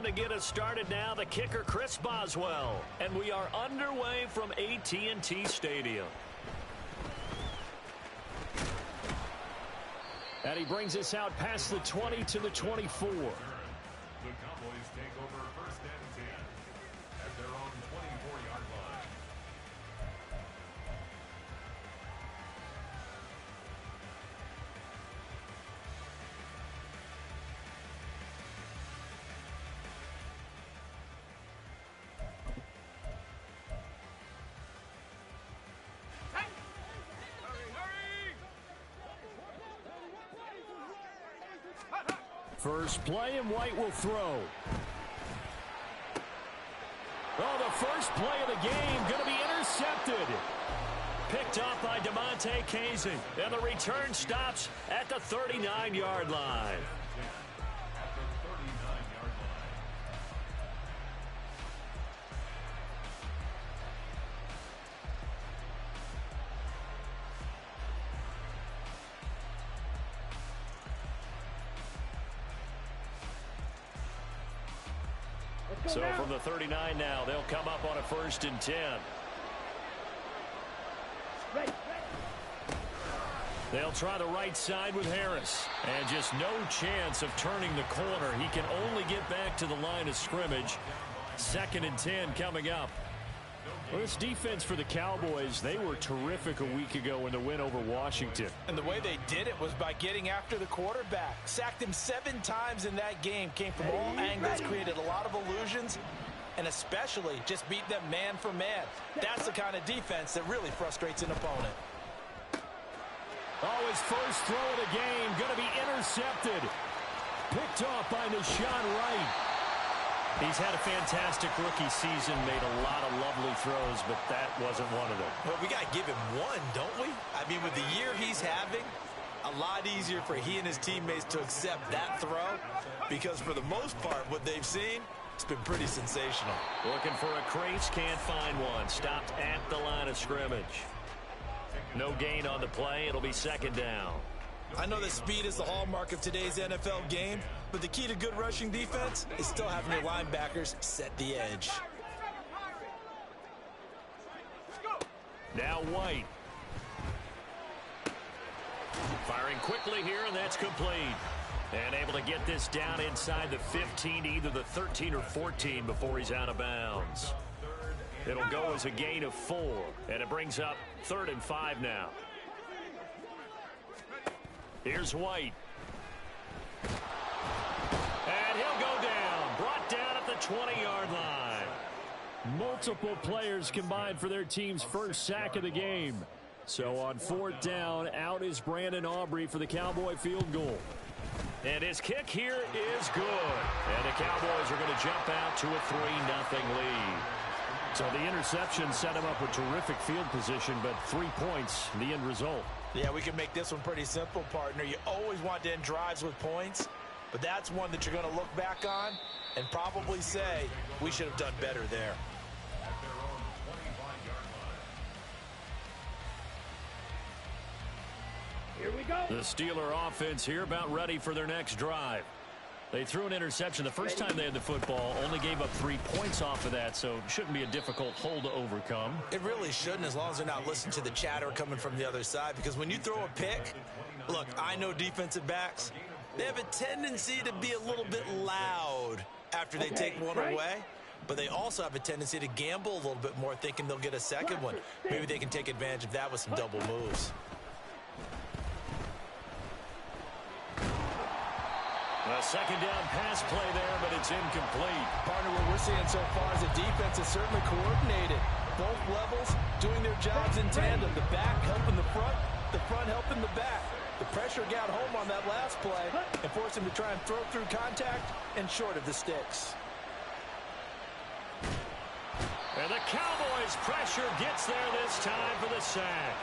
to get us started now, the kicker, Chris Boswell. And we are underway from AT&T Stadium. And he brings us out past the 20 to the 24. The Cowboys take over first and 10 at their own 24-yard line. First play, and White will throw. Oh, the first play of the game going to be intercepted. Picked off by DeMonte Casey. And the return stops at the 39-yard line. So from the 39 now, they'll come up on a 1st and 10. They'll try the right side with Harris. And just no chance of turning the corner. He can only get back to the line of scrimmage. 2nd and 10 coming up. Well, this defense for the Cowboys, they were terrific a week ago in the win over Washington. And the way they did it was by getting after the quarterback. Sacked him 7 times in that game. Came from all angles, created a lot of illusions, and especially just beat them man for man. That's the kind of defense that really frustrates an opponent. Oh, his first throw of the game going to be intercepted. Picked off by Deshaun Wright. He's had a fantastic rookie season, made a lot of lovely throws, but that wasn't one of them. Well, we got to give him one, don't we? I mean, with the year he's having, a lot easier for he and his teammates to accept that throw, because for the most part, what they've seen, it's been pretty sensational. Looking for a crease, can't find one. Stopped at the line of scrimmage. No gain on the play. It'll be 2nd down. I know that speed is the hallmark of today's NFL game, but the key to good rushing defense is still having your linebackers set the edge. Now White. Firing quickly here, and that's complete. And able to get this down inside the 15, either the 13 or 14 before he's out of bounds. It'll go as a gain of 4, and it brings up 3rd and 5 now. Here's White. And he'll go down. Brought down at the 20-yard line. Multiple players combined for their team's first sack of the game. So on 4th down, out is Brandon Aubrey for the Cowboy field goal. And his kick here is good. And the Cowboys are going to jump out to a 3-0 lead. So the interception set him up with terrific field position, but 3 points, the end result. Yeah, we can make this one pretty simple, partner. You always want to end drives with points, but that's one that you're going to look back on and probably say, we should have done better there. Here we go. The Steeler offense here about ready for their next drive. They threw an interception the first time they had the football, only gave up 3 points off of that, so it shouldn't be a difficult hole to overcome. It really shouldn't, as long as they're not listening to the chatter coming from the other side, because when you throw a pick, look, I know defensive backs, they have a tendency to be a little bit loud after they take one away, but they also have a tendency to gamble a little bit more, thinking they'll get a second one. Maybe they can take advantage of that with some double moves. A 2nd down pass play there, but it's incomplete. Partner, what we're seeing so far is the defense is certainly coordinated. Both levels doing their jobs in tandem. The back helping the front helping the back. The pressure got home on that last play and forced him to try and throw through contact and short of the sticks. And the Cowboys' pressure gets there this time for the sack.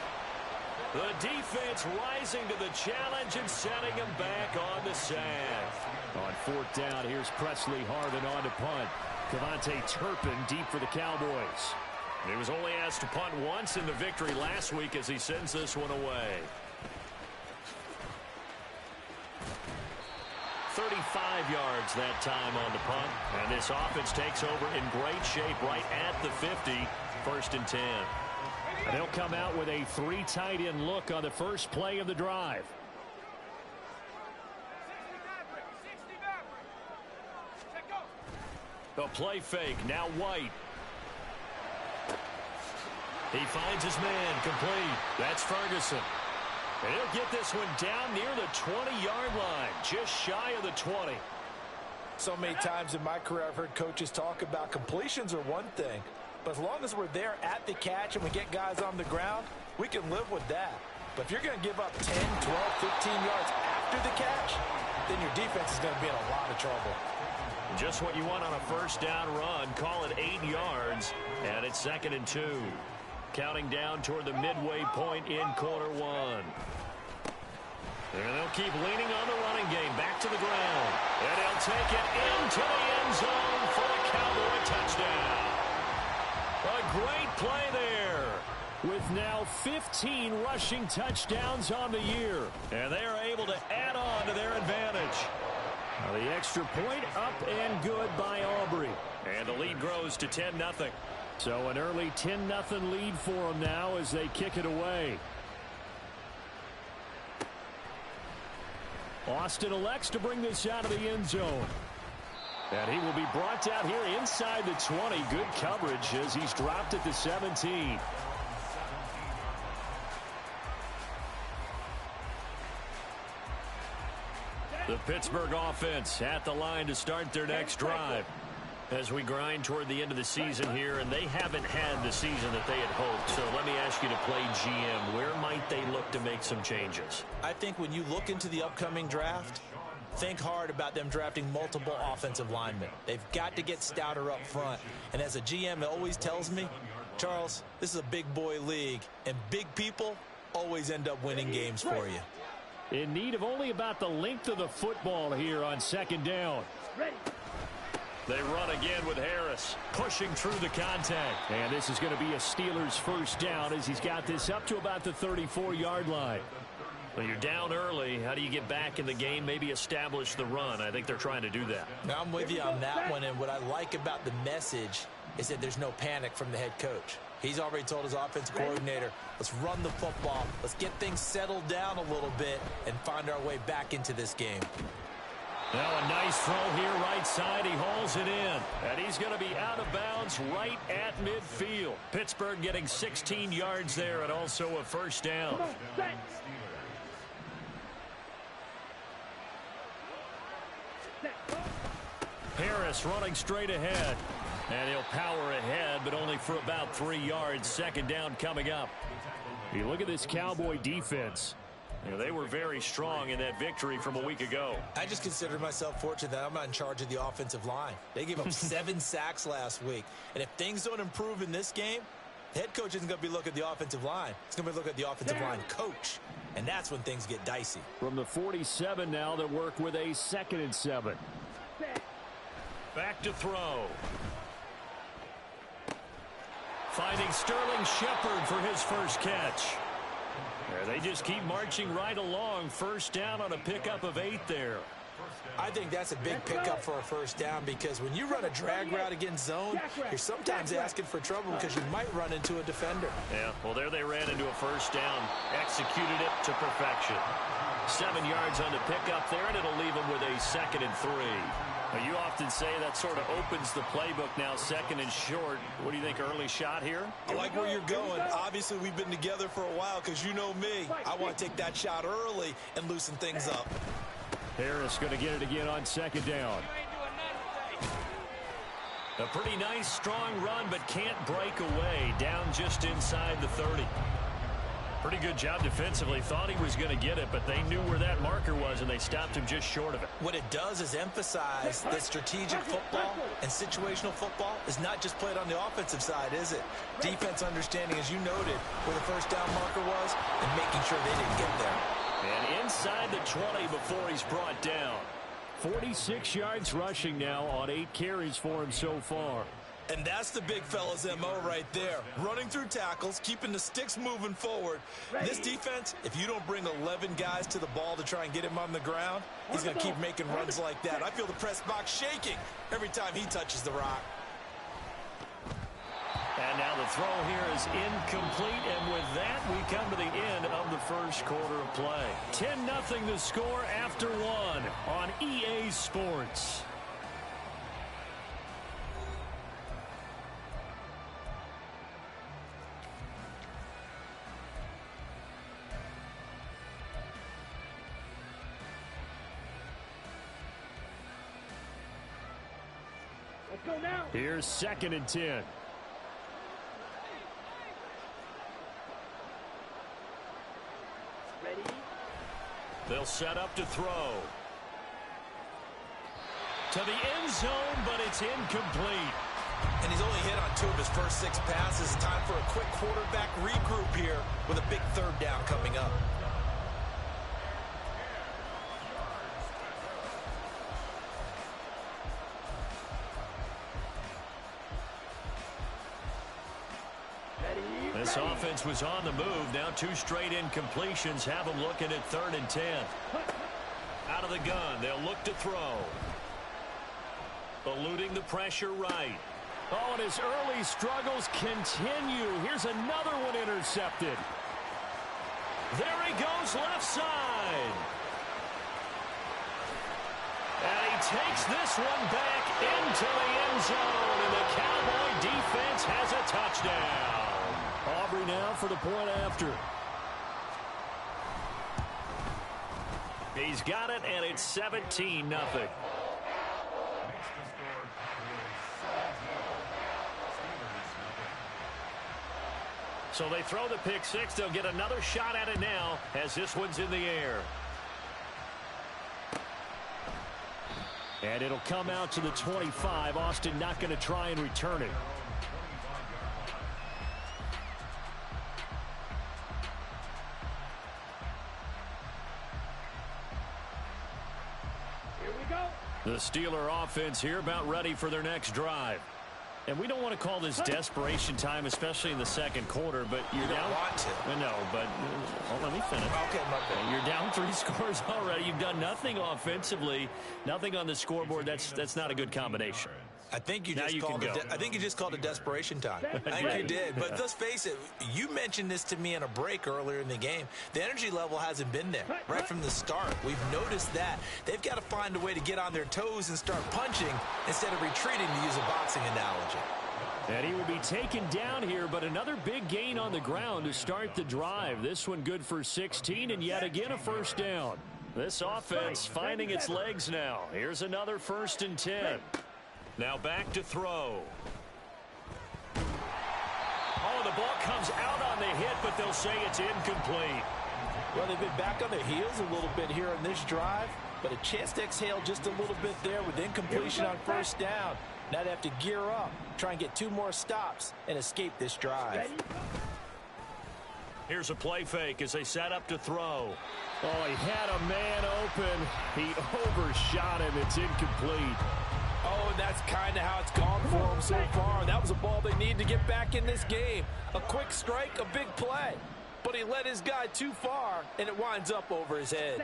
The defense rising to the challenge and setting him back on the sack. On 4th down, here's Presley Harvin on to punt. Devontae Turpin deep for the Cowboys. He was only asked to punt once in the victory last week as he sends this one away. 35 yards that time on the punt. And this offense takes over in great shape right at the 50. 1st and 10. And they'll come out with a 3 tight end look on the first play of the drive. The play fake. Now White. He finds his man complete. That's Ferguson. And he'll get this one down near the 20-yard line, just shy of the 20. So many times in my career I've heard coaches talk about completions are one thing, but as long as we're there at the catch and we get guys on the ground, we can live with that. But if you're going to give up 10, 12, 15 yards after the catch, then your defense is going to be in a lot of trouble. Just what you want on a first down run. Call it 8 yards, and it's 2nd and 2. Counting down toward the midway point in quarter 1. And they'll keep leaning on the running game. Back to the ground. And he'll take it into the end zone for a Cowboy touchdown. A great play there. With now 15 rushing touchdowns on the year. And they are able to add on to their advantage. Now the extra point up and good by Aubrey. And the lead grows to 10-0. So an early 10-0 lead for them now as they kick it away. Austin elects to bring this out of the end zone. And he will be brought down here inside the 20. Good coverage as he's dropped at the 17. The Pittsburgh offense at the line to start their next drive. As we grind toward the end of the season here, and they haven't had the season that they had hoped. So let me ask you to play GM. Where might they look to make some changes? I think when you look into the upcoming draft, think hard about them drafting multiple offensive linemen. They've got to get stouter up front. And as a GM, it always tells me, Charles, this is a big boy league, and big people always end up winning games for you. In need of only about the length of the football here on 2nd down. They run again with Harris, pushing through the contact. And this is going to be a Steelers first down as he's got this up to about the 34-yard line. Well, you're down early. How do you get back in the game, maybe establish the run? I think they're trying to do that. Now, I'm with you on that one, and what I like about the message is that there's no panic from the head coach. He's already told his offensive coordinator, let's run the football, let's get things settled down a little bit and find our way back into this game. Now a nice throw here right side. He hauls it in. And he's going to be out of bounds right at midfield. Pittsburgh getting 16 yards there and also a first down. Harris running straight ahead. And he'll power ahead, but only for about 3 yards. 2nd down coming up. You look at this Cowboy defense. You know, they were very strong in that victory from a week ago. I just consider myself fortunate that I'm not in charge of the offensive line. They gave up 7 sacks last week. And if things don't improve in this game, the head coach isn't going to be looking at the offensive line. He's going to be looking at the offensive line coach. And that's when things get dicey. From the 47 now, they work with a 2nd and 7. Back to throw. Finding Sterling Shepard for his first catch. They just keep marching right along. First down on a pickup of 8 there. I think that's a big pickup for a first down because when you run a drag route against zone, you're sometimes asking for trouble because you might run into a defender. Yeah, well, there they ran into a first down. Executed it to perfection. 7 yards on the pickup there, and it'll leave them with a 2nd and 3. Now, you often say that sort of opens the playbook now, 2nd and short. What do you think, early shot here? I like where you're going. Obviously, we've been together for a while because you know me. I want to take that shot early and loosen things up. Harris going to get it again on 2nd down. A pretty nice, strong run, but can't break away. Down just inside the 30. Pretty good job defensively. Thought he was going to get it, but they knew where that marker was, and they stopped him just short of it. What it does is emphasize that strategic football and situational football is not just played on the offensive side, is it? Defense understanding, as you noted, where the first down marker was and making sure they didn't get there. And inside the 20 before he's brought down. 46 yards rushing now on 8 carries for him so far. And that's the big fella's MO right there. Running through tackles, keeping the sticks moving forward. This defense, if you don't bring 11 guys to the ball to try and get him on the ground, he's going to keep making runs like that. I feel the press box shaking every time he touches the rock. And now the throw here is incomplete, and with that, we come to the end of the first quarter of play. 10-0 the score after one on EA Sports. Let's go now. Here's 2nd and 10. Ready? They'll set up to throw. To the end zone, but it's incomplete. And he's only hit on 2 of his first 6 passes. Time for a quick quarterback regroup here with a big 3rd down coming up. This offense was on the move. Now 2 straight incompletions have them looking at 3rd and 10. Out of the gun, they'll look to throw. Eluding the pressure right. Oh, and his early struggles continue. Here's another one intercepted. There he goes, left side. And he takes this one back into the end zone, and the Cowboy defense has a touchdown. Aubrey now for the point after. He's got it, and it's 17-0. So they throw the pick six. They'll get another shot at it now as this one's in the air. And it'll come out to the 25. Austin not going to try and return it. The Steeler offense here about ready for their next drive. And we don't want to call this desperation time, especially in the second quarter, but you're down. Want to. No, but let me finish. Okay, my bad. You're down 3 scores already. You've done nothing offensively, nothing on the scoreboard. That's not a good combination. I think you just called it desperation time. I think you did. But let's face it, you mentioned this to me in a break earlier in the game. The energy level hasn't been there right from the start. We've noticed that. They've got to find a way to get on their toes and start punching instead of retreating, to use a boxing analogy. And he will be taken down here, but another big gain on the ground to start the drive. This one good for 16, and yet again a first down. This offense finding its legs now. Here's another 1st and 10. Now back to throw. Oh, the ball comes out on the hit, but they'll say it's incomplete. Well, they've been back on their heels a little bit here on this drive, but a chance to exhale just a little bit there with incompletion on 1st down. Now they have to gear up, try and get 2 more stops, and escape this drive. Here's a play fake as they set up to throw. Oh, he had a man open. He overshot him. It's incomplete. Oh, and that's kind of how it's gone for them so far. That was a ball they need to get back in this game. A quick strike, a big play. But he led his guy too far, and it winds up over his head.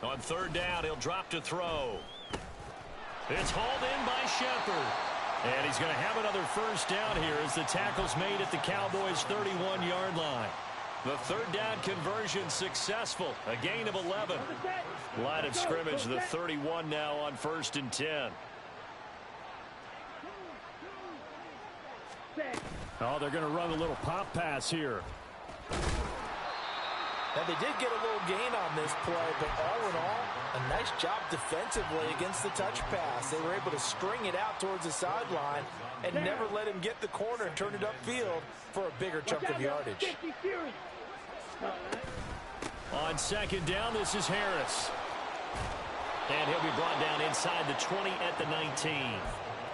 On 3rd down, he'll drop to throw. It's hauled in by Shepard. And he's going to have another 1st down here as the tackle's made at the Cowboys' 31-yard line. The 3rd down conversion successful. A gain of 11. Line of scrimmage, the 31 now on 1st and 10. Oh, they're going to run a little pop pass here. Now, they did get a little gain on this play, but all in all, a nice job defensively against the touch pass. They were able to string it out towards the sideline and never let him get the corner and turn it upfield for a bigger chunk of yardage. On 2nd down, this is Harris. And he'll be brought down inside the 20 at the 19.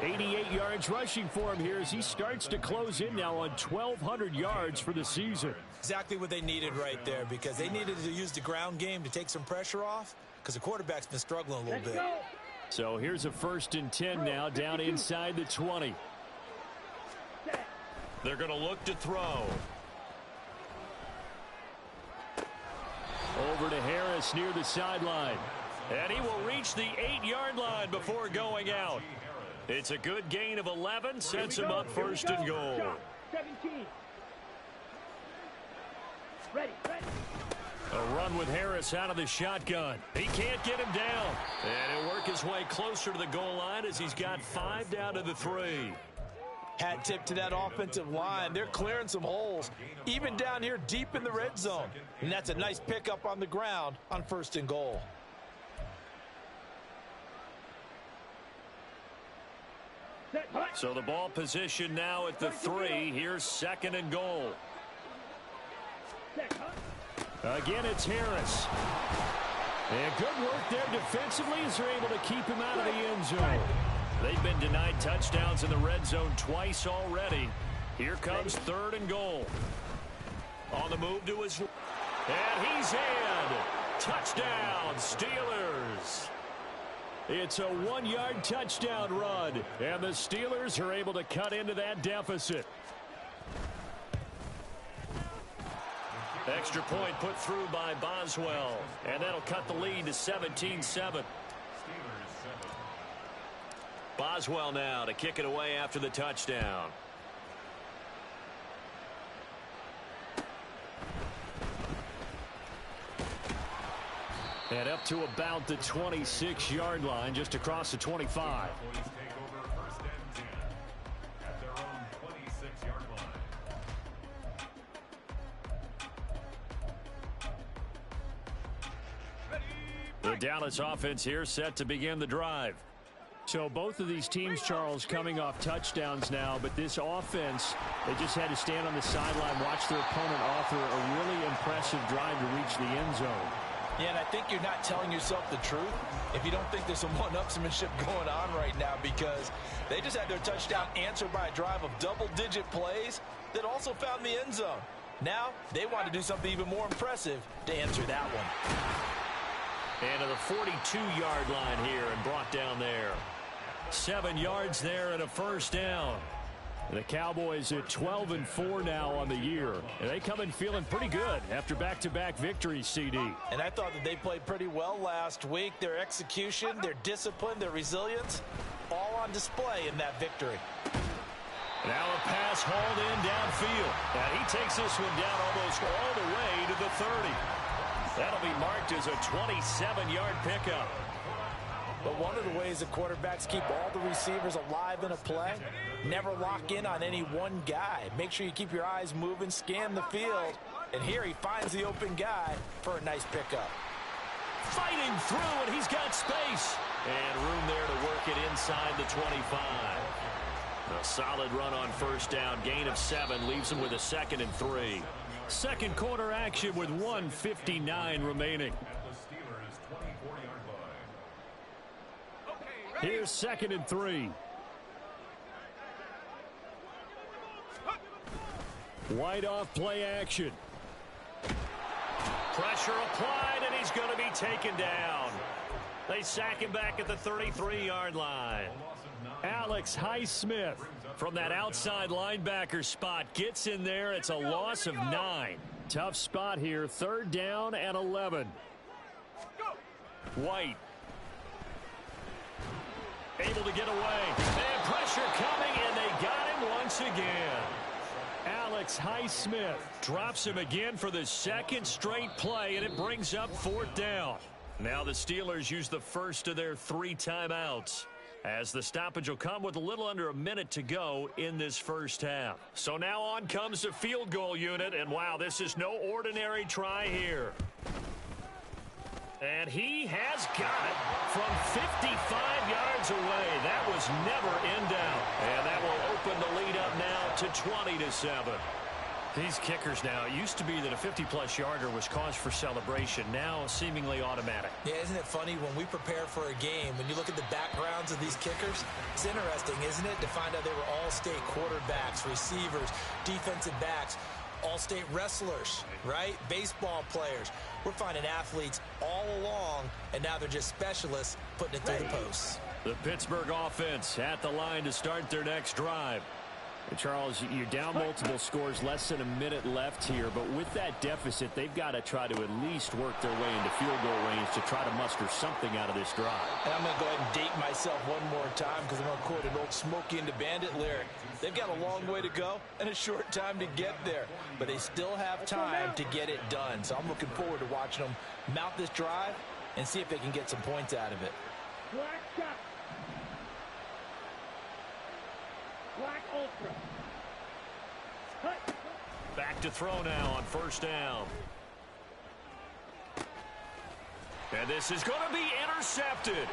88 yards rushing for him here as he starts to close in now on 1,200 yards for the season. Exactly what they needed right there, because they needed to use the ground game to take some pressure off, because the quarterback's been struggling a little bit. So here's a 1st and 10 now down inside the 20. They're going to look to throw. Over to Harris near the sideline. And he will reach the 8-yard line before going out. It's a good gain of 11, sets him up first and goal. 17. Ready. A run with Harris out of the shotgun. He can't get him down. And he'll work his way closer to the goal line as he's got 5 down to the 3. Hat tip to that offensive line. They're clearing some holes, even down here deep in the red zone. And that's a nice pickup on the ground on first and goal. So the ball position now at the 3. Here's second and goal. Again, it's Harris. And good work there defensively as they're able to keep him out of the end zone. They've been denied touchdowns in the red zone twice already. Here comes third and goal. On the move to his... And he's in. Touchdown, Steelers. It's a 1-yard touchdown run. And the Steelers are able to cut into that deficit. Extra point put through by Boswell. And that'll cut the lead to 17-7. Boswell now to kick it away after the touchdown. And up to about the 26-yard line, just across the 25. The Dallas offense here set to begin the drive. So both of these teams, Charles, coming off touchdowns now, but this offense, they just had to stand on the sideline, watch their opponent author a really impressive drive to reach the end zone. Yeah, and I think you're not telling yourself the truth if you don't think there's some one-upsmanship going on right now, because they just had their touchdown answered by a drive of double-digit plays that also found the end zone. Now they want to do something even more impressive to answer that one. And to the 42-yard line here and brought down there. 7 yards there and a first down. The Cowboys at 12-4 now on the year. And they come in feeling pretty good after back-to-back victories, CD. And I thought that they played pretty well last week. Their execution, their discipline, their resilience, all on display in that victory. Now a pass hauled in downfield. And he takes this one down almost all the way to the 30. That'll be marked as a 27-yard pickup. But one of the ways that quarterbacks keep all the receivers alive in a play, never lock in on any one guy. Make sure you keep your eyes moving, scan the field. And here he finds the open guy for a nice pickup. Fighting through, and he's got space. And room there to work it inside the 25. A solid run on first down. Gain of 7 leaves him with a 2nd and 3. Second quarter action with 1:59 remaining. Here's 2nd and 3. Wide off play action. Pressure applied, and he's going to be taken down. They sack him back at the 33-yard line. Alex Highsmith from that outside linebacker spot gets in there. It's a loss of 9. Tough spot here. 3rd down and 11. White. Able to get away. And pressure coming, and they got him once again. Alex Highsmith drops him again for the second straight play, and it brings up 4th down. Now the Steelers use the first of their 3 timeouts, as the stoppage will come with a little under a minute to go in this first half. So now on comes the field goal unit, and wow, this is no ordinary try here. And he has got it from 55 yards away. That was never in doubt. And that will open the lead up now to 20-7. These kickers now, it used to be that a 50-plus yarder was cause for celebration. Now seemingly automatic. Yeah, isn't it funny when we prepare for a game, when you look at the backgrounds of these kickers, it's interesting, isn't it, to find out they were all-state quarterbacks, receivers, defensive backs, all-state wrestlers, right? Baseball players. We're finding athletes all along, and now they're just specialists putting it through the posts. The Pittsburgh offense at the line to start their next drive. Charles, you're down multiple scores, less than a minute left here, but with that deficit, they've got to try to at least work their way into field goal range to try to muster something out of this drive. And I'm going to go ahead and date myself one more time because I'm going to quote an old Smokey and the Bandit lyric. They've got a long way to go and a short time to get there, but they still have time to get it done. So I'm looking forward to watching them mount this drive and see if they can get some points out of it. Black shot. Black ultra. Back to throw now on first down. And this is going to be intercepted.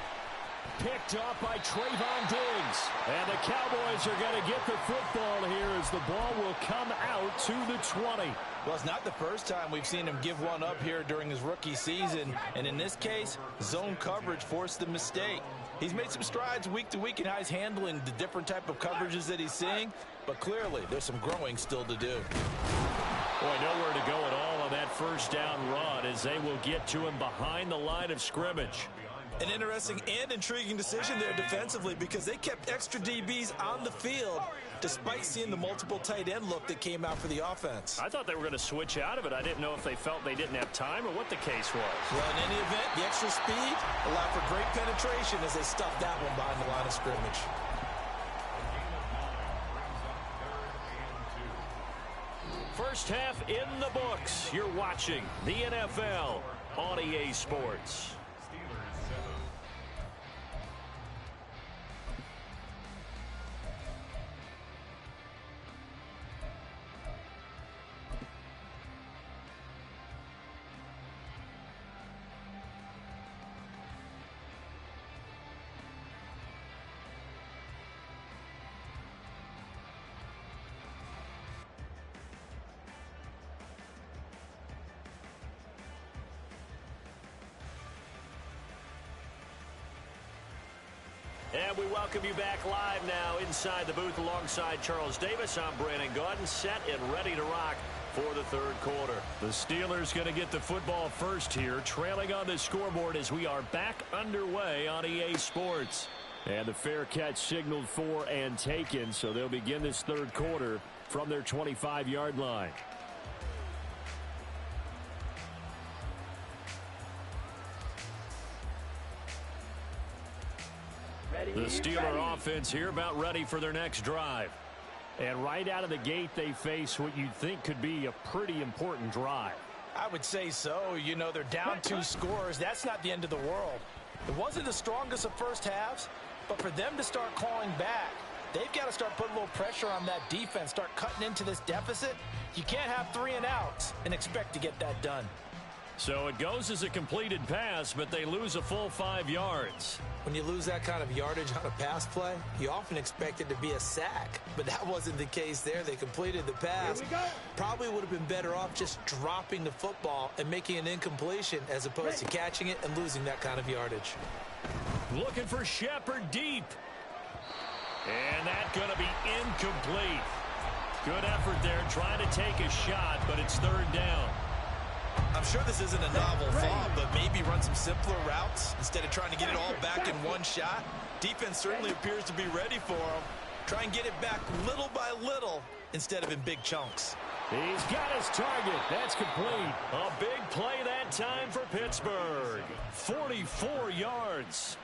Picked up by Trayvon Diggs. And the Cowboys are going to get the football here as the ball will come out to the 20. Well, it's not the first time we've seen him give one up here during his rookie season. And in this case, zone coverage forced the mistake. He's made some strides week to week in how he's handling the different type of coverages that he's seeing. But clearly, there's some growing still to do. Boy, nowhere to go at all on that first down run as they will get to him behind the line of scrimmage. An interesting and intriguing decision there defensively because they kept extra DBs on the field despite seeing the multiple tight end look that came out for the offense. I thought they were going to switch out of it. I didn't know if they felt they didn't have time or what the case was. Well, in any event, the extra speed allowed for great penetration as they stuffed that one behind the line of scrimmage. First half in the books. You're watching the NFL on EA Sports. And we welcome you back live now inside the booth alongside Charles Davis. I'm Brandon Gaudin, set and ready to rock for the third quarter. The Steelers going to get the football first here, trailing on the scoreboard as we are back underway on EA Sports. And the fair catch signaled for and taken, so they'll begin this third quarter from their 25-yard line. The Steeler offense here about ready for their next drive. And right out of the gate, they face what you'd think could be a pretty important drive. I would say so. You know, they're down 2 scores. That's not the end of the world. It wasn't the strongest of first halves, but for them to start clawing back, they've got to start putting a little pressure on that defense, start cutting into this deficit. You can't have 3 and outs and expect to get that done. So it goes as a completed pass, but they lose a full 5 yards. When you lose that kind of yardage on a pass play, you often expect it to be a sack. But that wasn't the case there. They completed the pass. Probably would have been better off just dropping the football and making an incompletion as opposed to catching it and losing that kind of yardage. Looking for Shepard deep. And that's going to be incomplete. Good effort there trying to take a shot, but it's third down. I'm sure this isn't a novel thought, but maybe run some simpler routes instead of trying to get it all back in one shot. Defense certainly appears to be ready for them. Try and get it back little by little instead of in big chunks. He's got his target. That's complete. A big play that time for Pittsburgh. 44 yards.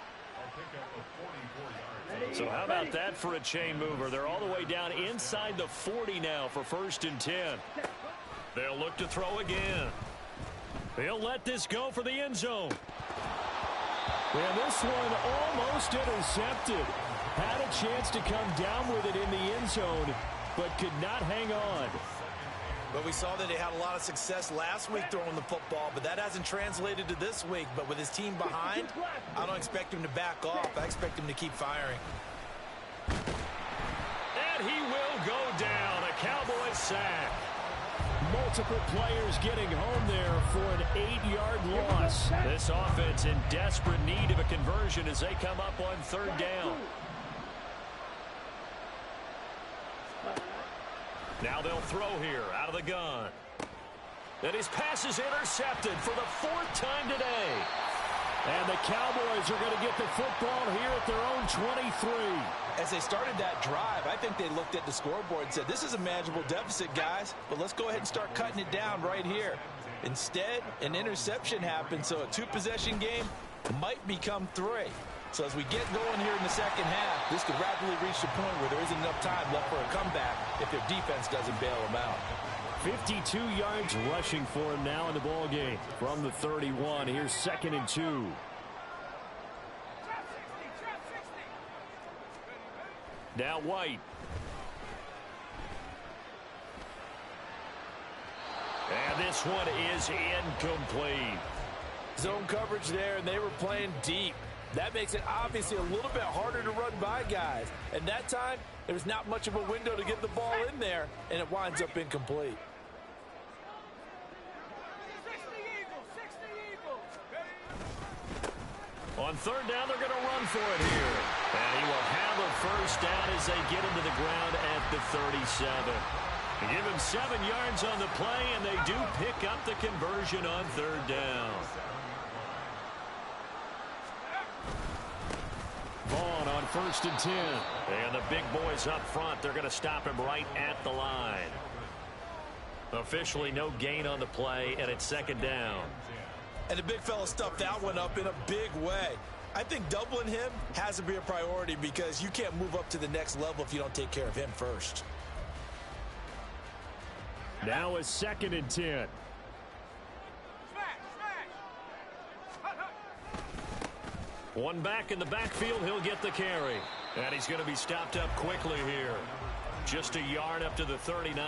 So how about that for a chain mover? They're all the way down inside the 40 now for 1st and 10. They'll look to throw again. They'll let this go for the end zone. And this one almost intercepted. Had a chance to come down with it in the end zone, but could not hang on. But we saw that they had a lot of success last week throwing the football, but that hasn't translated to this week. But with his team behind, I don't expect him to back off. I expect him to keep firing. And he will go down. A Cowboys sack. Multiple players getting home there for an 8-yard loss. This offense in desperate need of a conversion as they come up on third down. Now they'll throw here out of the gun. And his pass is intercepted for the 4th time today. And the Cowboys are going to get the football here at their own 23. As they started that drive, I think they looked at the scoreboard and said, this is a manageable deficit, guys, but let's go ahead and start cutting it down right here. Instead, an interception happened, so a two-possession game might become 3. So as we get going here in the second half, this could rapidly reach the point where there isn't enough time left for a comeback if their defense doesn't bail them out. 52 yards rushing for him now in the ball game from the 31. Here's 2nd and 2. Now White. And this one is incomplete. Zone coverage there, and they were playing deep. That makes it obviously a little bit harder to run by guys. And that time, there's not much of a window to get the ball in there, and it winds up incomplete. On 3rd down, they're going to run for it here. And he will have a first down as they get him to the ground at the 37. They give him 7 yards on the play, and they do pick up the conversion on 3rd down. Vaughn on 1st and 10. And the big boys up front, they're going to stop him right at the line. Officially no gain on the play, and it's 2nd down. And the big fella stuffed that one up in a big way. I think doubling him has to be a priority because you can't move up to the next level if you don't take care of him first. Now is 2nd and 10. One back in the backfield, he'll get the carry. And he's going to be stopped up quickly here. Just a yard up to the 39.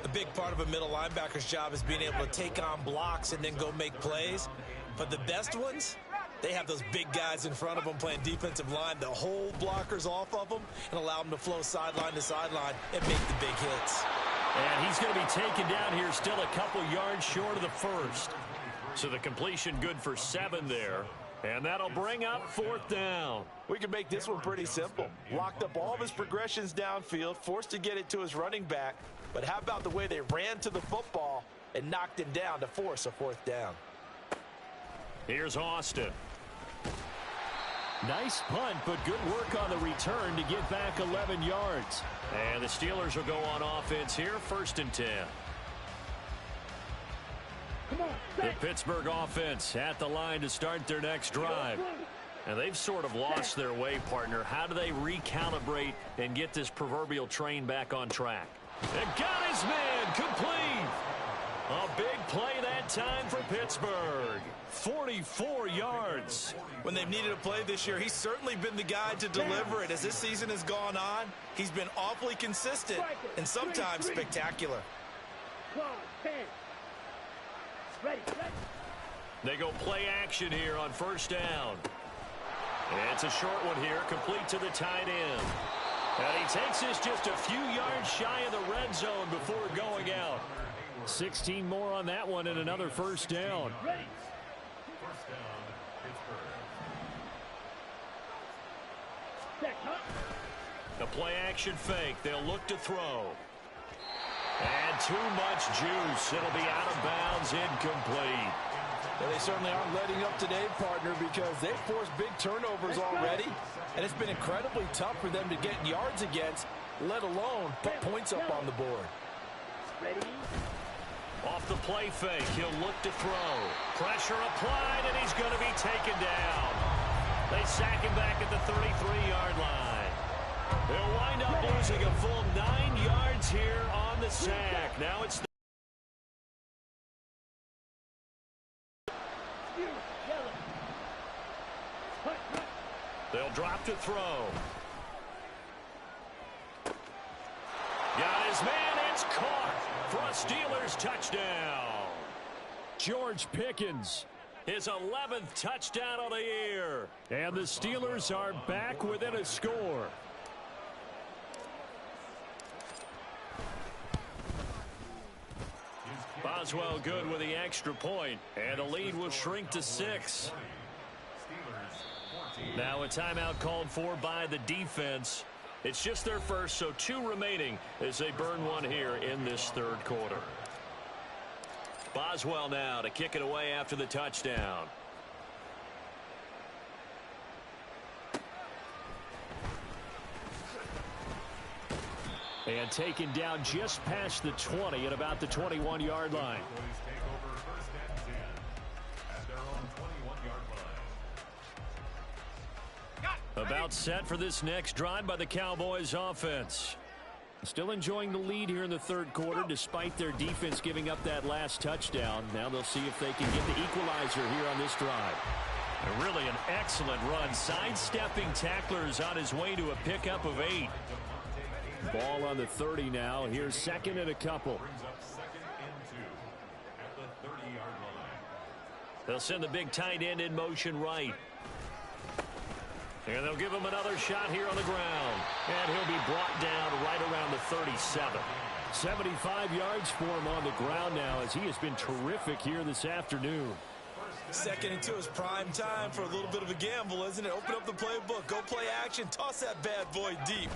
A big part of a middle linebacker's job is being able to take on blocks and then go make plays. But the best ones, they have those big guys in front of them playing defensive line that hold blockers off of them and allow them to flow sideline to sideline and make the big hits. And he's going to be taken down here still a couple yards short of the first. So the completion good for 7 there. And that'll bring up 4th down. We can make this one pretty simple. Locked up all of his progressions downfield, forced to get it to his running back. But how about the way they ran to the football and knocked him down to force a 4th down? Here's Austin. Nice punt, but good work on the return to get back 11 yards. And the Steelers will go on offense here, 1st and 10. The Pittsburgh offense at the line to start their next drive. And they've sort of lost their way, partner. How do they recalibrate and get this proverbial train back on track? And got his man complete. A big play that time for Pittsburgh. 44 yards. When they've needed a play this year, he's certainly been the guy to deliver it. As this season has gone on, he's been awfully consistent and sometimes spectacular. They go play action here on 1st down. It's a short one here, complete to the tight end. And he takes this just a few yards shy of the red zone before going out. 16 more on that one and another 1st down. The play action fake. They'll look to throw. And too much juice. It'll be out of bounds, incomplete. Well, they certainly aren't letting up today, partner, because they've forced big turnovers already, and it's been incredibly tough for them to get yards against, let alone put points up on the board. Off the play fake, he'll look to throw. Pressure applied, and he's going to be taken down. They sack him back at the 33-yard line. They'll wind up losing a full 9 yards here on the sack. Now it's they'll drop to throw. Got his man. It's caught for a Steelers touchdown. George Pickens, his 11th touchdown of the year. And the Steelers are back within a score. Boswell good with the extra point, and the lead will shrink to 6. Now a timeout called for by the defense. It's just their first, so 2 remaining as they burn one here in this 3rd quarter. Boswell now to kick it away after the touchdown. And taken down just past the 20 at about the 21-yard line. Take over first and 10 at their own 21-yard line. About set for this next drive by the Cowboys offense. Still enjoying the lead here in the third quarter despite their defense giving up that last touchdown. Now they'll see if they can get the equalizer here on this drive. And really an excellent run. Sidestepping tacklers on his way to a pickup of 8. Ball on the 30 now. Here's second and a couple. Brings up second and 2 at the 30-yard line. They'll send the big tight end in motion right. And they'll give him another shot here on the ground. And he'll be brought down right around the 37. 75 yards for him on the ground now as he has been terrific here this afternoon. Second and 2 is prime time for a little bit of a gamble, isn't it? Open up the playbook, go play action, toss that bad boy deep.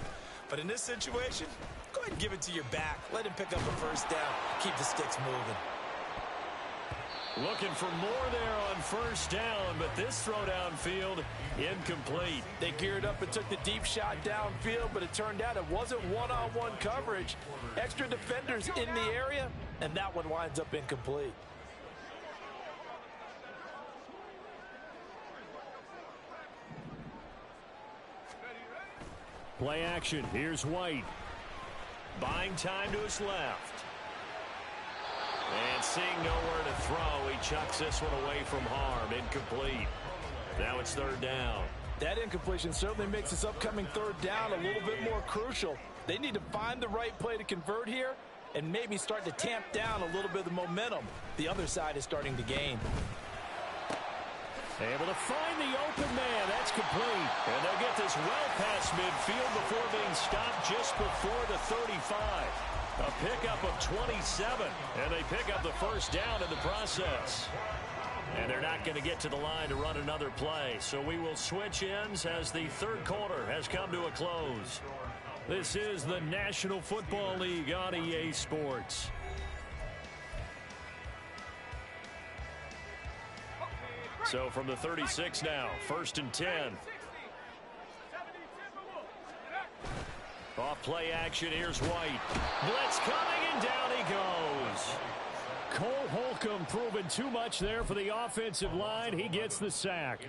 But in this situation, go ahead and give it to your back. Let him pick up a first down. Keep the sticks moving. Looking for more there on first down, but this throw downfield incomplete. They geared up and took the deep shot downfield, but it turned out it wasn't one-on-one coverage. Extra defenders in the area, and that one winds up incomplete. Play action. Here's White. Buying time to his left. And seeing nowhere to throw, he chucks this one away from harm. Incomplete. Now it's third down. That incompletion certainly makes this upcoming third down a little bit more crucial. They need to find the right play to convert here and maybe start to tamp down a little bit of the momentum. The other side is starting to gain. Able to find the open man. That's complete. And they'll get this well past midfield before being stopped just before the 35. A pickup of 27. And they pick up the first down in the process. And they're not going to get to the line to run another play. So we will switch ends as the third quarter has come to a close. This is the National Football League on EA Sports. So from the 36 now, first and 10. Off play action, here's White. Blitz coming, and down he goes. Cole Holcomb proving too much there for the offensive line. He gets the sack.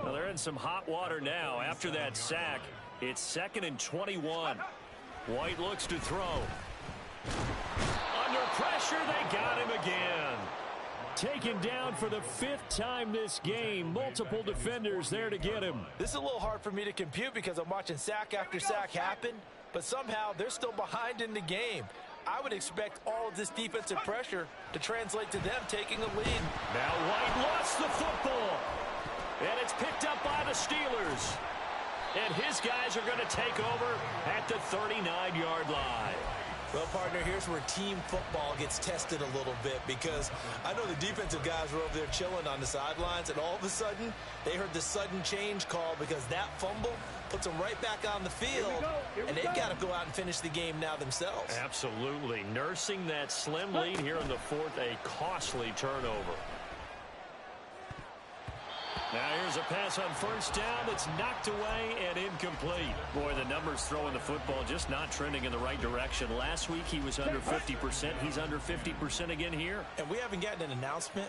Well, they're in some hot water now. After that sack, it's second and 21. White looks to throw. Under pressure, they got him again. Taken down for the 5th time this game. Multiple defenders there to get him. This is a little hard for me to compute because I'm watching sack after sack happen, but somehow they're still behind in the game. I would expect all of this defensive pressure to translate to them taking a lead. Now White lost the football. And it's picked up by the Steelers. And his guys are going to take over at the 39-yard line. Well, partner, here's where team football gets tested a little bit because I know the defensive guys were over there chilling on the sidelines, and all of a sudden, they heard the sudden change call because that fumble puts them right back on the field, and they've got to go out and finish the game now themselves. Absolutely. Nursing that slim lead here in the fourth, a costly turnover. Now here's a pass on first down that's knocked away and incomplete. Boy, the numbers throwing the football just not trending in the right direction. Last week he was under 50%. He's under 50% again here. And we haven't gotten an announcement,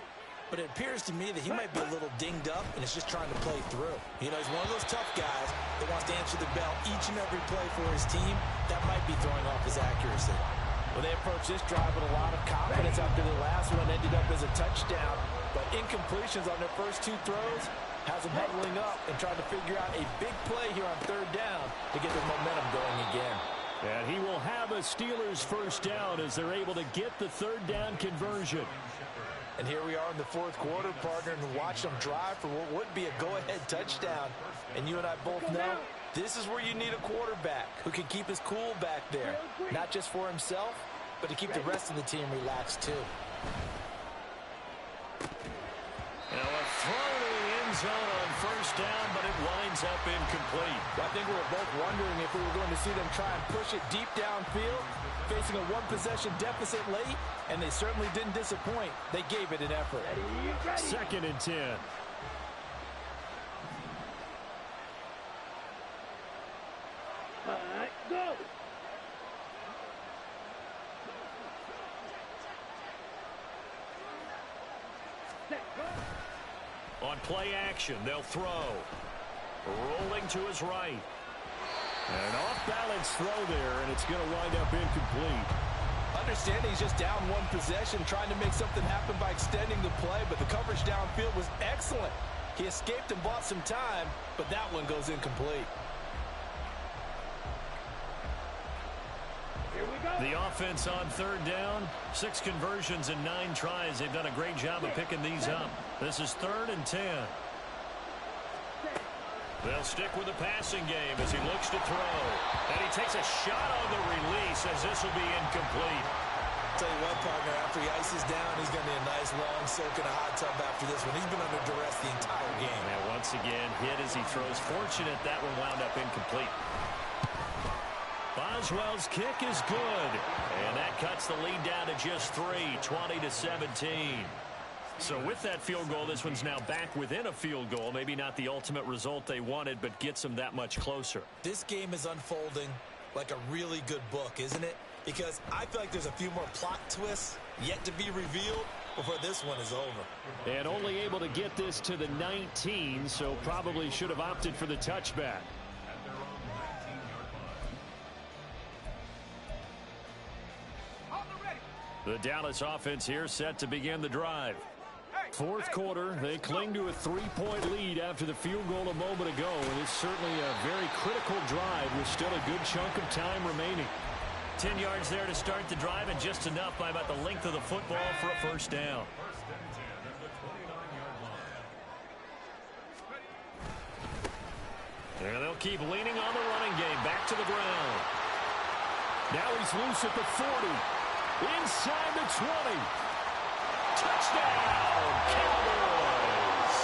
but it appears to me that he might be a little dinged up and is just trying to play through. You know, he's one of those tough guys that wants to answer the bell each and every play for his team. That might be throwing off his accuracy. Well, they approached this drive with a lot of confidence after the last one ended up as a touchdown. But incompletions on their first 2 throws has them huddling up and trying to figure out a big play here on third down to get their momentum going again. And he will have a Steelers first down as they're able to get the third down conversion. And here we are in the fourth quarter, partner, and watch them drive for what would be a go-ahead touchdown. And you and I both know this is where you need a quarterback who can keep his cool back there, not just for himself, but to keep the rest of the team relaxed too. Now a throw to the end zone on first down, but it winds up incomplete. Well, I think we were both wondering if we were going to see them try and push it deep downfield, facing a one-possession deficit late, and they certainly didn't disappoint. They gave it an effort. Second and 10. Go. play action. They'll throw. Rolling to his right. An off-balance throw there, and it's going to wind up incomplete. Understanding he's just down one possession, trying to make something happen by extending the play, but the coverage downfield was excellent. He escaped and bought some time, but that one goes incomplete. Here we go. The offense on third down, 6 conversions and 9 tries. They've done a great job of picking these up. This is 3rd and 10. They'll stick with the passing game as he looks to throw. And he takes a shot on the release as this will be incomplete. Tell you what, partner, after he ices down, he's going to be a nice long soak in a hot tub after this one. He's been under duress the entire game. And once again, hit as he throws. Fortunate that one wound up incomplete. Boswell's kick is good. And that cuts the lead down to just 3, 20-17. So with that field goal, this one's now back within a field goal. Maybe not the ultimate result they wanted, but gets them that much closer. This game is unfolding like a really good book, isn't it? Because I feel like there's a few more plot twists yet to be revealed before this one is over. And only able to get this to the 19, so probably should have opted for the touchback. The Dallas offense here set to begin the drive. Fourth quarter, they cling to a 3-point lead after the field goal a moment ago, and it's certainly a very critical drive with still a good chunk of time remaining. 10 yards there to start the drive, and just enough by about the length of the football for a first down. And they'll keep leaning on the running game. Back to the ground. Now he's loose at the 40. Inside the 20. Touchdown, Cowboys.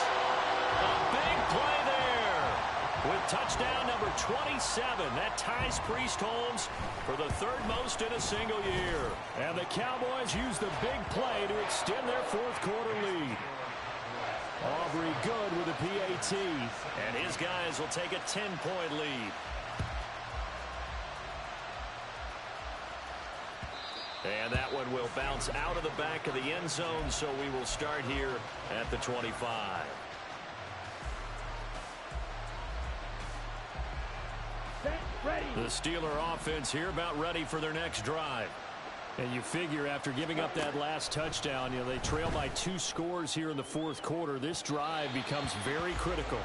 A big play there. With touchdown number 27, that ties Priest-Holmes for the 3rd most in a single year. And the Cowboys use the big play to extend their 4th quarter lead. Aubrey good with a PAT. And his guys will take a 10-point lead. And that one will bounce out of the back of the end zone, so we will start here at the 25. Set, ready. The Steeler offense here about ready for their next drive. And you figure after giving up that last touchdown, they trail by 2 scores here in the 4th quarter. This drive becomes very critical.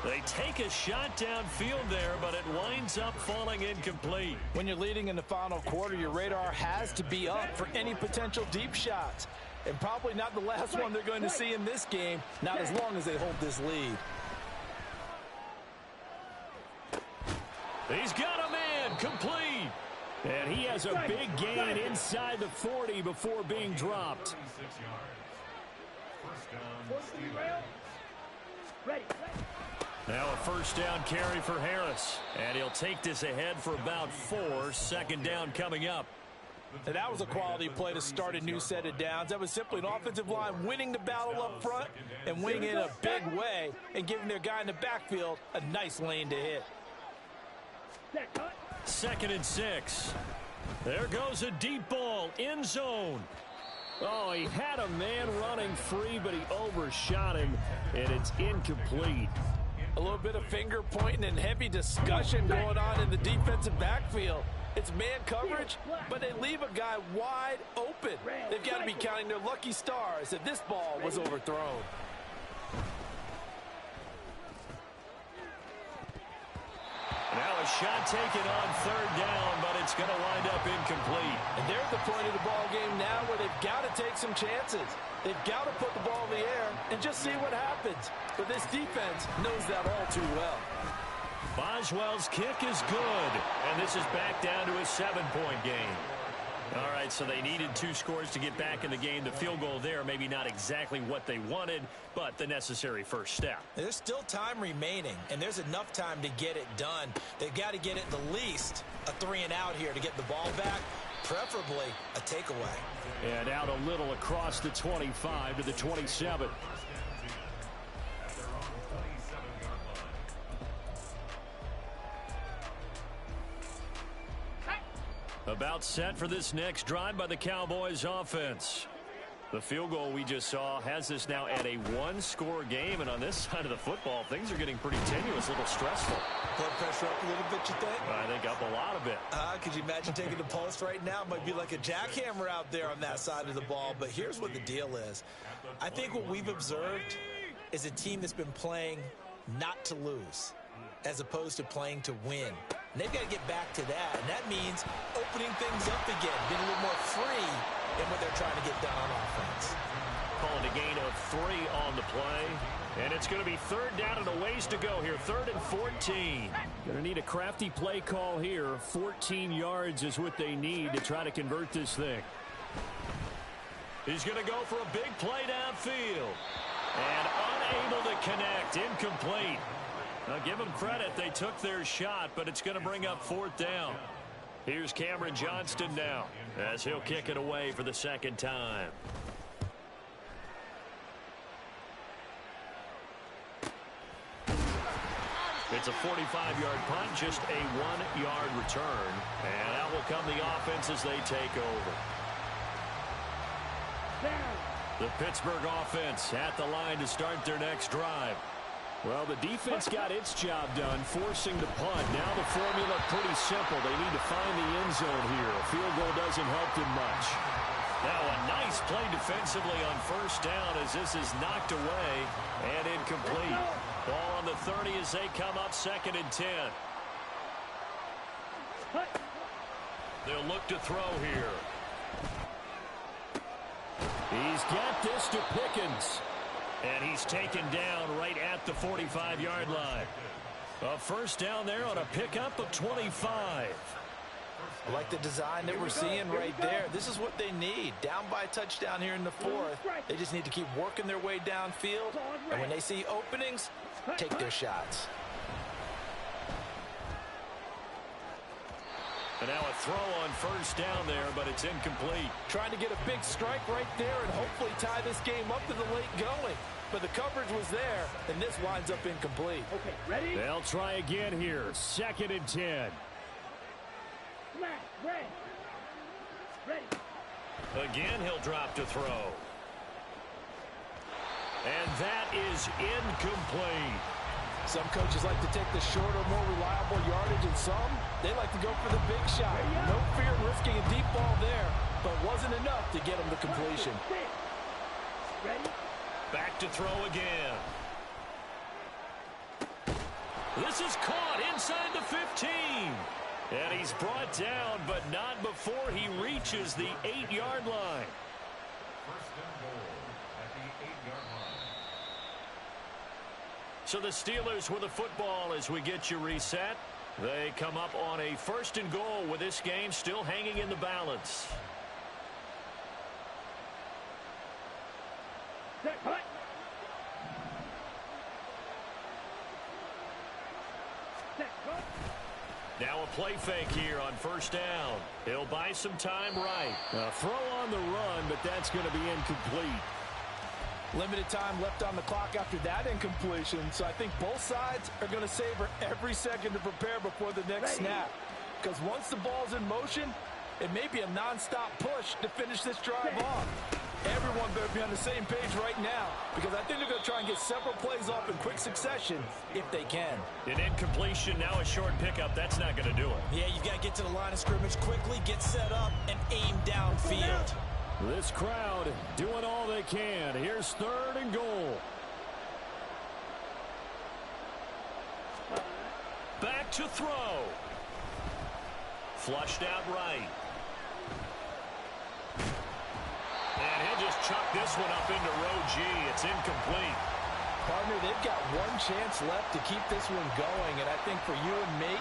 They take a shot downfield there, but it winds up falling incomplete. When you're leading in the final quarter, your radar has to be up for any potential deep shots. And probably not the last one they're going to see in this game, not as long as they hold this lead. He's got a man, complete. And he has a big gain inside the 40 before being dropped. Ready. Now a first down carry for Harris. And he'll take this ahead for about 4. 2nd down coming up. And that was a quality play to start a new set of downs. That was simply an offensive line winning the battle up front and winning it in a big way and giving their guy in the backfield a nice lane to hit. 2nd and 6. There goes a deep ball, end zone. Oh, he had a man running free, but he overshot him, and it's incomplete. A little bit of finger pointing and heavy discussion going on in the defensive backfield. It's man coverage, but they leave a guy wide open. They've got to be counting their lucky stars that this ball was overthrown. Now a shot taken on 3rd down, but it's going to wind up incomplete. And they're at the point of the ball game now where they've got to take some chances. They've got to put the ball in the air and just see what happens. But this defense knows that all too well. Boswell's kick is good, and this is back down to a 7-point game. All right, so they needed 2 scores to get back in the game. The field goal there, maybe not exactly what they wanted, but the necessary first step. There's still time remaining, and there's enough time to get it done. They've got to get it the least a 3-and-out here to get the ball back, preferably a takeaway. And out a little across the 25 to the 27. About set for this next drive by the Cowboys offense. The field goal we just saw has us now at a one-score game, and on this side of the football, things are getting pretty tenuous, a little stressful. Blood pressure up a little bit, you think? I think up a lot of it. Could you imagine taking the pulse right now? Might be like a jackhammer out there on that side of the ball, but here's what the deal is. I think what we've observed is a team that's been playing not to lose as opposed to playing to win. And they've got to get back to that, and that means opening things up again, being a little more free in what they're trying to get done on offense. Calling a gain of 3 on the play. And it's going to be third down and a ways to go here. 3rd and 14. Going to need a crafty play call here. 14 yards is what they need to try to convert this thing. He's going to go for a big play downfield. And unable to connect. Incomplete. Now give them credit. They took their shot, but it's going to bring up 4th down. Here's Cameron Johnston now as he'll kick it away for the 2nd time. It's a 45-yard punt, just a 1-yard return. And out will come the offense as they take over. The Pittsburgh offense at the line to start their next drive. Well, the defense got its job done, forcing the punt. Now the formula pretty simple. They need to find the end zone here. A field goal doesn't help them much. Now a nice play defensively on 1st down as this is knocked away and incomplete. Ball on the 30 as they come up 2nd and 10. They'll look to throw here. He's got this to Pickens. And he's taken down right at the 45-yard line. A 1st down there on a pickup of 25. I like the design that we're seeing right there. This is what they need. Down by a touchdown here in the 4th. They just need to keep working their way downfield. And when they see openings, take their shots. And now a throw on 1st down there, but it's incomplete. Trying to get a big strike right there and hopefully tie this game up to the late going. But the coverage was there, and this winds up incomplete. Okay, ready? They'll try again here. 2nd and 10. Ready. Again, he'll drop to throw. And that is incomplete. Some coaches like to take the shorter, more reliable yardage, and some, they like to go for the big shot. No fear in risking a deep ball there, but wasn't enough to get him to completion. Ready? Back to throw again. This is caught inside the 15. And he's brought down, but not before he reaches the 8-yard line. 1st and goal at the 8-yard line. So the Steelers with the football as we get you reset. They come up on a 1st and goal with this game still hanging in the balance. Set, punt. Set, punt. Now a play fake here on 1st down. He'll buy some time right. A throw on the run, but that's going to be incomplete. Limited time left on the clock after that incompletion, so I think both sides are going to savor every second to prepare before the next snap. Because once the ball's in motion, it may be a non-stop push to finish this drive off. Everyone better be on the same page right now, because I think they're going to try and get several plays off in quick succession if they can. An incompletion, now a short pickup. That's not going to do it. Yeah, you've got to get to the line of scrimmage quickly, get set up, and aim downfield. This crowd doing all they can. Here's 3rd and goal. Back to throw. Flushed out right. And he'll just chuck this one up into row G. It's incomplete. Partner, they've got one chance left to keep this one going, and I think for you and me,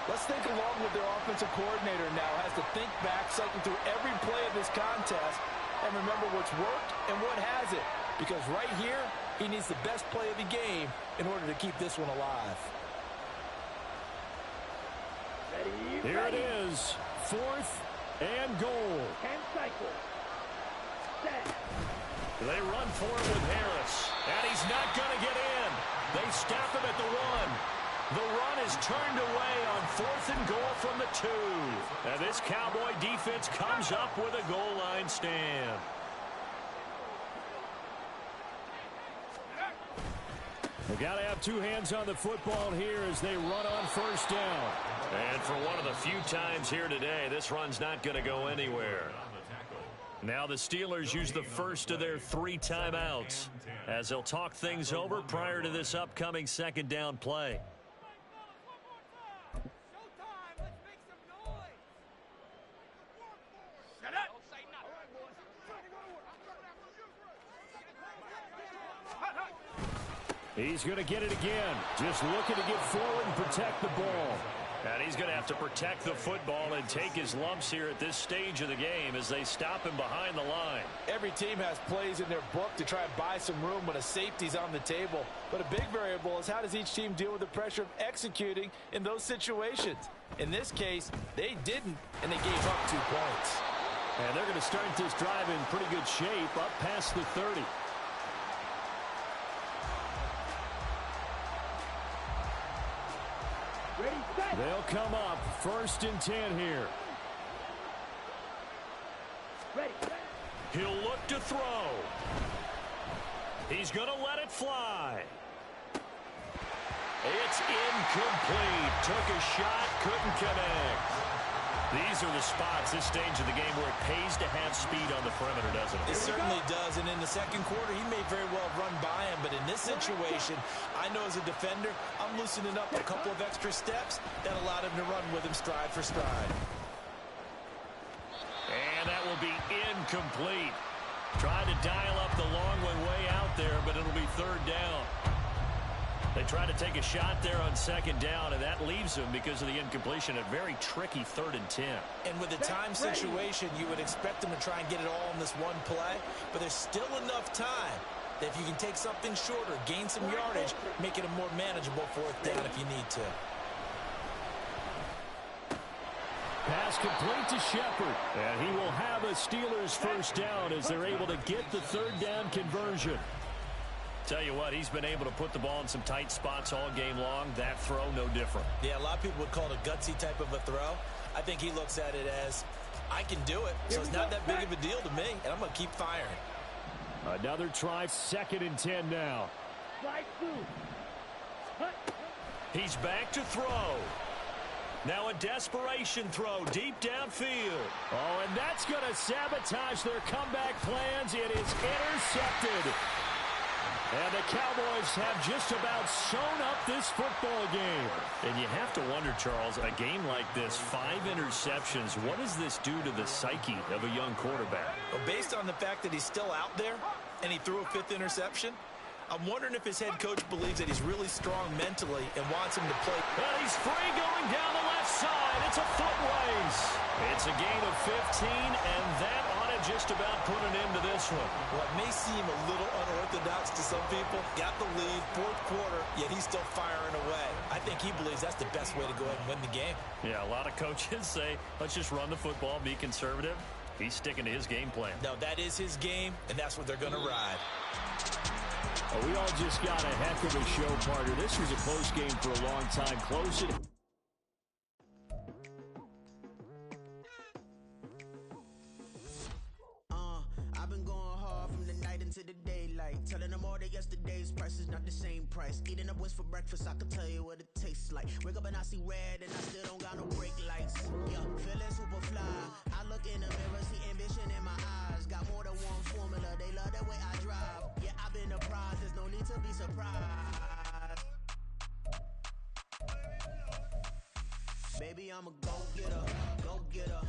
let's think along with their offensive coordinator now. Has to think back, cycle through every play of this contest, and remember what's worked and what hasn't. Because right here, he needs the best play of the game in order to keep this one alive. Ready. Here it is. 4th and goal. And cycle. Set. They run for it with Harris. And he's not going to get in. They stop him at the 1. The run is turned away on 4th and goal from the 2. And this Cowboy defense comes up with a goal line stand. They got to have two hands on the football here as they run on first down. And for one of the few times here today, this run's not going to go anywhere. Now the Steelers use the first of their 3 timeouts as they'll talk things over prior to this upcoming second down play. He's going to get it again. Just looking to get forward and protect the ball. And he's going to have to protect the football and take his lumps here at this stage of the game as they stop him behind the line. Every team has plays in their book to try and buy some room when a safety's on the table. But a big variable is how does each team deal with the pressure of executing in those situations. In this case, they didn't, and they gave up 2 points. And they're going to start this drive in pretty good shape up past the 30. They'll come up 1st and 10 here. Ready. He'll look to throw. He's going to let it fly. It's incomplete. Took a shot, couldn't connect. These are the spots, this stage of the game, where it pays to have speed on the perimeter, doesn't it? It certainly does, and in the second quarter, he may very well run by him, but in this situation, I know as a defender, I'm loosening up a couple of extra steps that allowed him to run with him stride for stride. And that will be incomplete. Trying to dial up the long one way out there, but it'll be 3rd down. They try to take a shot there on 2nd down, and that leaves them, because of the incompletion, a very tricky 3rd and 10. And with a time situation, you would expect them to try and get it all in this one play, but there's still enough time that if you can take something shorter, gain some yardage, make it a more manageable 4th down if you need to. Pass complete to Shepard, and he will have a Steelers 1st down as they're able to get the 3rd down conversion. Tell you what, he's been able to put the ball in some tight spots all game long. That throw, no different. Yeah, a lot of people would call it a gutsy type of a throw. I think he looks at it as, I can do it, so it's not that big of a deal to me, and I'm going to keep firing. Another try, 2nd and 10 now. He's back to throw. Now a desperation throw deep downfield. Oh, and that's going to sabotage their comeback plans. It is intercepted. And the Cowboys have just about sewn up this football game. And you have to wonder, Charles, a game like this, 5 interceptions, what does this do to the psyche of a young quarterback? Well, based on the fact that he's still out there and he threw a 5th interception, I'm wondering if his head coach believes that he's really strong mentally and wants him to play. And he's free going down the left side. It's a foot race. It's a gain of 15, and that ought to just about put an end to this one. Well, it may seem a little unorthodox to some people. Got the lead, 4th quarter, yet he's still firing away. I think he believes that's the best way to go ahead and win the game. Yeah, a lot of coaches say, let's just run the football, be conservative. He's sticking to his game plan. No, that is his game, and that's what they're going to ride. Well, we all just got a heck of a show, partner. This was a close game for a long time. Close it. I've been going hard from the night into the daylight. Telling them all that yesterday's price is not the same price. Eating up what's for breakfast, I can tell you what it tastes like. Wake up and I see red and I still don't got no brake lights. Yeah, feeling super fly. I look in the mirror, see ambition in my eyes. Got more than one formula, they love the way I drive. Yeah, I've been a prize, there's no need to be surprised. Baby, I'm a go-getter, go-getter.